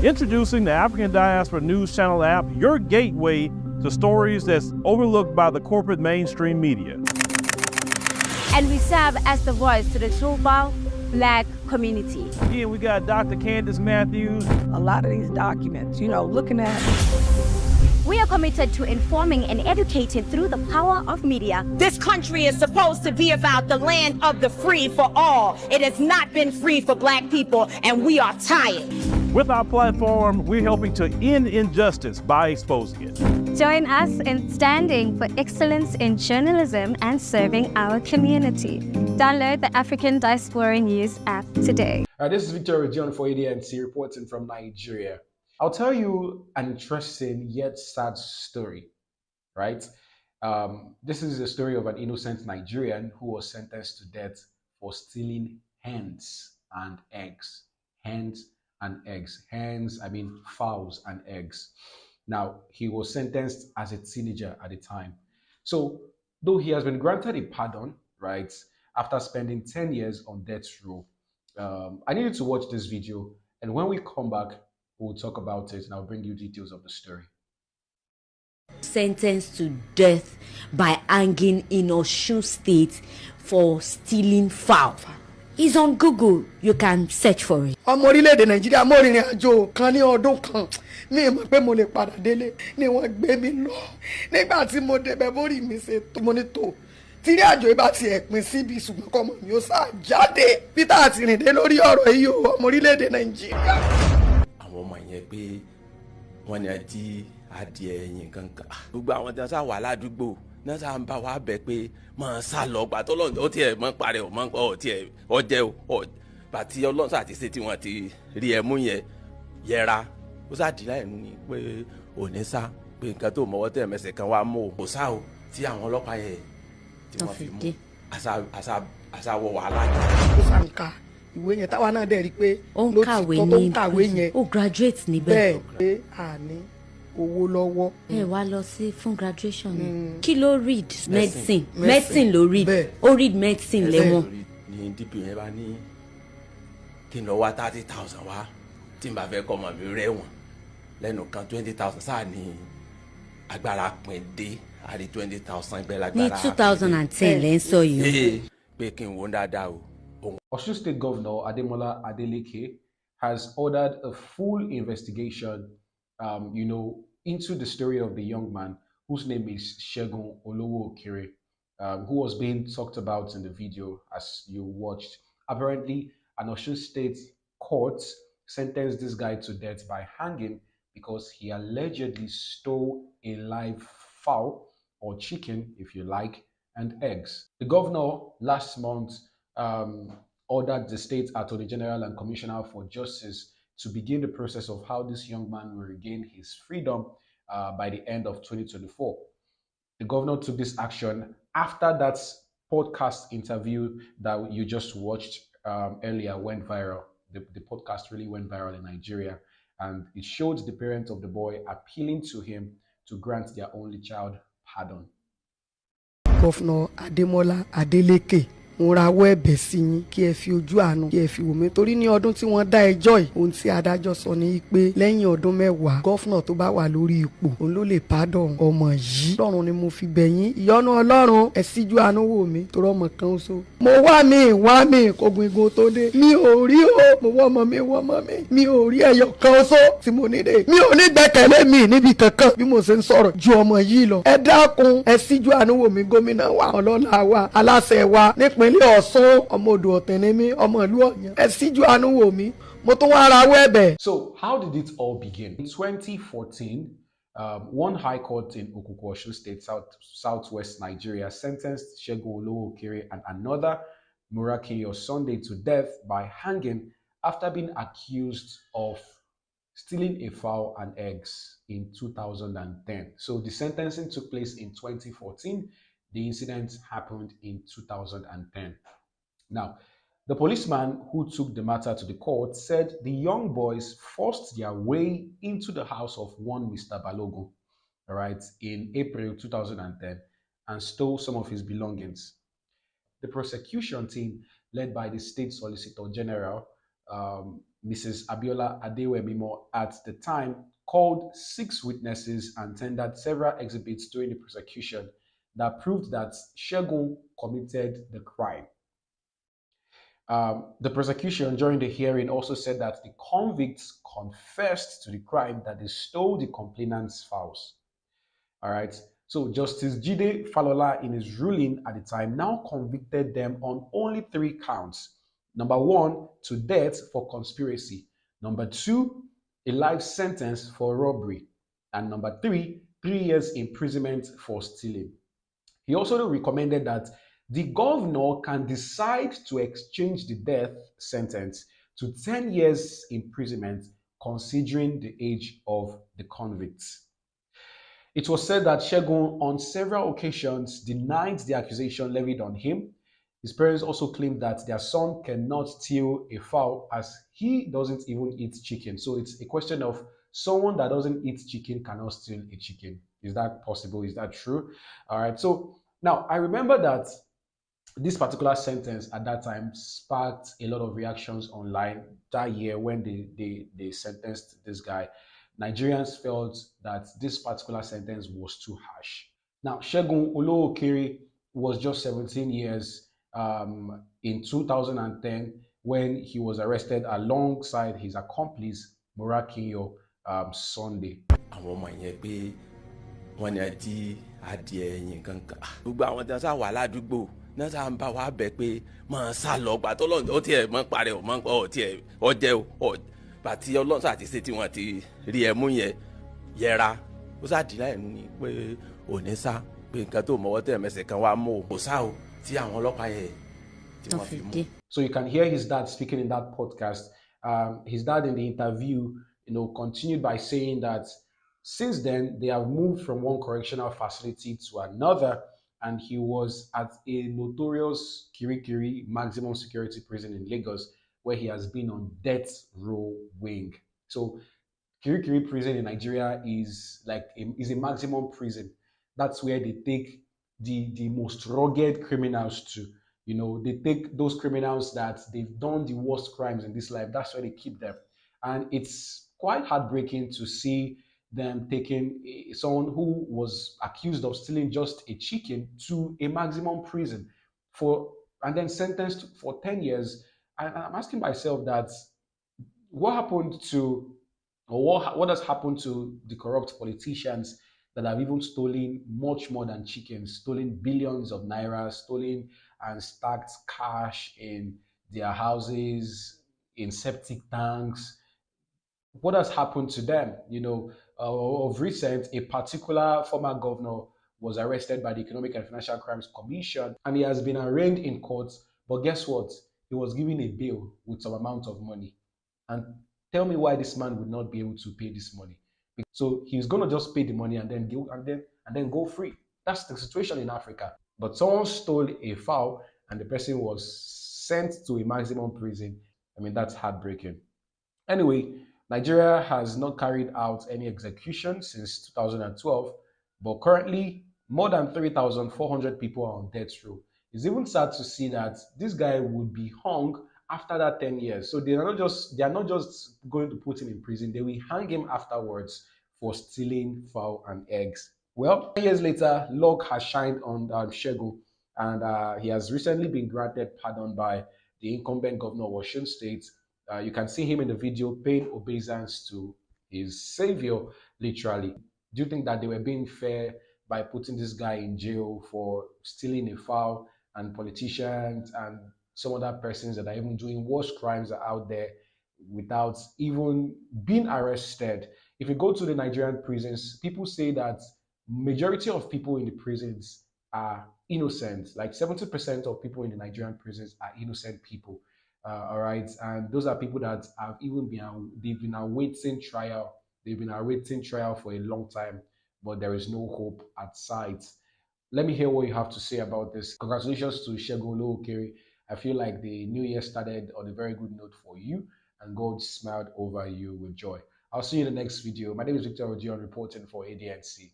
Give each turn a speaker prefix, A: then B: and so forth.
A: Introducing the African Diaspora News Channel app, your gateway to stories that's overlooked by the corporate mainstream media.
B: And we serve as the voice to the Fowl Black community.
A: Again, we got Dr. Candace Matthews.
C: A lot of these documents, looking at.
B: We are committed to informing and educating through the power of media.
D: This country is supposed to be about the land of the free for all. It has not been free for Black people, and we are tired.
A: With our platform, we're helping to end injustice by exposing it.
E: Join us in standing for excellence in journalism and serving our community. Download the African Diaspora News app today.
F: This is Victor Odion for Odion reporting from Nigeria. I'll tell you an interesting yet sad story, right? This is a story of an innocent Nigerian who was sentenced to death for stealing hens and eggs. Hens and eggs. Hens, I mean fowls and eggs. Now, he was sentenced as a teenager at the time. So, though he has been granted a pardon, right, after spending 10 years on death row, I need you to watch this video. And when we come back, we'll talk about it and I'll bring you details of the story.
G: Sentenced to death by hanging in Osun State for stealing fowl. It's on Google. You can search for it.
C: Ọmọ orílẹ̀-èdè Nàìjíríà mo rìnrìn àjò kan ní ọdún kan mi mọ̀ pé mo lè padà délé ni wọ́n gbé mi lọ nígbà tí mo débẹ̀ borí mi ṣe mo ní tó tí ní àjò ìbá ti ẹ̀pin síbi ṣùgbọ́n kọ́ mọ̀ mi ó sá jáde Peter àti rìndé lórí ọ̀rọ̀ yìí o ọmọ orílẹ̀-èdè Nàìjíríà.
H: Àwọn ọmọ yẹn pé wọ́n ní àti adìẹ ẹ̀yìn kankan gbogbo àwọn tí wọ́n sá wà ládùúgbò náà sá ń bá wa bẹ̀ pé máa sá lọ gbà tó lọ́nà ó tiẹ̀ mọ́ parẹ́ ò mọ́ ọ̀ tiẹ̀ ọjẹ́ ò bàtí ọlọ́run sáà ti ṣe tí wọ́n ti rí ẹmú yẹn yẹra ó sá dì láì nù ní pé òní sá pé nǹkan tó mọ́wọ́ tẹ̀ mẹsẹ̀ kan wá mú o sá o tí àwọn ọlọ́pàá yẹn tí wọ́n fi mú àṣà wọ wàhálà yẹn.
C: Ó sá ń ka ìwé yẹn táwa náà dẹ̀ rí pé
G: ó ń kàwé
C: yẹn
G: ó graduate níbẹ̀.
C: bẹ́ẹ̀ pé àní owó lọ́wọ́.
G: ẹ wá lọ sí fún graduation kí ló read medicine ló read ó read medicine lẹ́wọ̀n.
H: ní dp yẹn bá ní kí n lọ wá 30,000 wá tí n bá fẹ́ kọ́ ọmọ mi rẹ̀wọ̀n lẹ́nu kan 20,000 sáà ní agbára pín dé àrí 20,000 gbẹ lágbára.
G: ní 2010 lẹ́ ń sọ yìí.
H: pé kí n wò dáadáa o.
F: Osun State Governor Ademola Adeleke has ordered a full investigation, into the story of the young man whose name is Segun Olowo-Okere, who was being talked about in the video as you watched. Apparently, an Osun State court sentenced this guy to death by hanging because he allegedly stole a live fowl or chicken, if you like, and eggs. The governor last month ordered the state attorney general and commissioner for justice to begin the process of how this young man will regain his freedom by the end of 2024. The governor took this action after that podcast interview that you just watched earlier went viral. The podcast really went viral in Nigeria, and it showed the parents of the boy appealing to him to grant their only child pardon.
C: Governor Ademola Adeleke mo rawọ́ ẹ̀bẹ̀ sí yín kí ẹ fi ojú àánú kí ẹ fi wò mí torí ní ọdún tí wọ́n dá ẹjọ́ yìí ohun tí adájọ́ sọ ni pé lẹ́yìn ọdún 10 gọ́fúnà tó bá wà lórí ipò òun ló lè pardon ọmọ yìí. Ọlọ́run ni mo fi bẹ̀ yín ìyọ́nú Ọlọ́run ẹ síjú àánú wò mí torí ọmọ kan ṣoṣo. Mo wá mi kógun igun tó dé mi ò rí o mo wọ́ ọmọ mi ò rí ẹyọ kan ṣoṣo tí mo ní dé mi ò ní gbẹ́kẹ̀lé mi níbi kankan bí mo ṣe ń sọ̀rọ̀ ju ọmọ yìí lọ. Ẹ dákun ẹ síjú àánú wò mí gómìnà wa ọlọ́lá wa aláṣẹ wa nípínlẹ̀ Ọ̀ṣun ọmọ odò ọ̀tẹ̀nẹ́mí ọmọ ìlú Ọ̀yàn ẹ síjú àánú wò mí mo tún wá rawọ́ ẹ̀bẹ̀.
F: So how did it all begin? In 2014, one high court in Okuku, Osun State, southwest Nigeria, sentenced Segun Olowo-Okere and another Murakiyo Sunday to death by hanging after being accused of stealing a fowl and eggs in 2010. So the sentencing took place in 2014. The incident happened in 2010. Now, the policeman who took the matter to the court said the young boys forced their way into the house of one Mr. Balogun, all right, in April 2010 and stole some of his belongings. The prosecution team, led by the State Solicitor General, Mrs. Abiola Adewemimo at the time called 6 witnesses and tendered several exhibits during the prosecution that proved that Segun committed the crime. The prosecution during the hearing also said that the convicts confessed to the crime, that they stole the complainant's fowls. All right. So Justice Jide Falola, in his ruling at the time, now convicted them on only 3 counts. Number 1, to death for conspiracy. Number 2, a life sentence for robbery. And number 3, 3 years imprisonment for stealing. He also recommended that the governor can decide to exchange the death sentence to 10 years imprisonment, considering the age of the convicts. It was said that Segun on several occasions denied the accusation levied on him. His parents also claimed that their son cannot steal a fowl as he doesn't even eat chicken. So it's a question of someone that doesn't eat chicken cannot steal a chicken. Is that possible? Is that true? All right. So now I remember that this particular sentence at that time sparked a lot of reactions online that year when they sentenced this guy. Nigerians felt that this particular sentence was too harsh. Now, Segun Olookere was just 17 years in 2010 when he was arrested alongside his accomplice, Morakinyo Sunday.
H: àwọn ọmọ yẹn pé wọ́n ní àdí adìẹ ẹ̀yìn kankan gbogbo àwọn tí wọ́n sá wà ládùúgbò náà sá ń bá wa bẹ̀ pé máa sá lọ gbà tó lọ́nà ó tiẹ̀ mọ́ parẹ́ ò mọ́ ọ tiẹ̀ ọjẹ́ ò bàtí ọlọ́sọ àti ṣe tí wọ́n ti rí ẹ mú yẹn yẹra ó sá dì láì ní pé òní sá pé nǹkan tó mọ́wọ́ tẹ̀ mẹ́sẹ̀ kan wá mú kò sá o tí àwọn ọlọ́pàá yẹn tí wọ́n fi mú.
F: So you can hear his dad speaking in that podcast. His dad in the interview, continued by saying that since then they have moved from one correctional facility to another, and he was at a notorious Kirikiri maximum security prison in Lagos, where he has been on death row wing. So Kirikiri prison in Nigeria is a maximum prison. That's where they take the most rugged criminals to. They take those criminals that they've done the worst crimes in this life. That's where they keep them. And it's quite heartbreaking to see them taking someone who was accused of stealing just a chicken to a maximum prison and then sentenced for 10 years. And I'm asking myself that what has happened to the corrupt politicians that have even stolen much more than chickens, stolen billions of naira, stolen and stacked cash in their houses, in septic tanks? What has happened to them? Of recent, a particular former governor was arrested by the Economic and Financial Crimes Commission, and he has been arraigned in court. But guess what? He was given a bail with some amount of money. And tell me why this man would not be able to pay this money. So he's going to just pay the money and then go free. That's the situation in Africa. But someone stole a fowl and the person was sent to a maximum prison. I mean, that's heartbreaking. Anyway, Nigeria has not carried out any execution since 2012, but currently more than 3,400 people are on death row. It's even sad to see that this guy would be hung after that 10 years. So they are not just going to put him in prison, they will hang him afterwards for stealing fowl and eggs. Well, 10 years later, luck has shined on Segun, and he has recently been granted pardon by the incumbent governor of Osun State. You can see him in the video paying obeisance to his savior, literally. Do you think that they were being fair by putting this guy in jail for stealing a fowl, and politicians and some other persons that are even doing worse crimes are out there without even being arrested? If you go to the Nigerian prisons, people say that majority of people in the prisons are innocent. Like 70% of people in the Nigerian prisons are innocent people. All right, and those are people that have they've been awaiting trial. They've been awaiting trial for a long time, but there is no hope at sight. Let me hear what you have to say about this. Congratulations to Segun Olookere. I feel like the new year started on a very good note for you, and God smiled over you with joy. I'll see you in the next video. My name is Victor Odion, reporting for ADNC.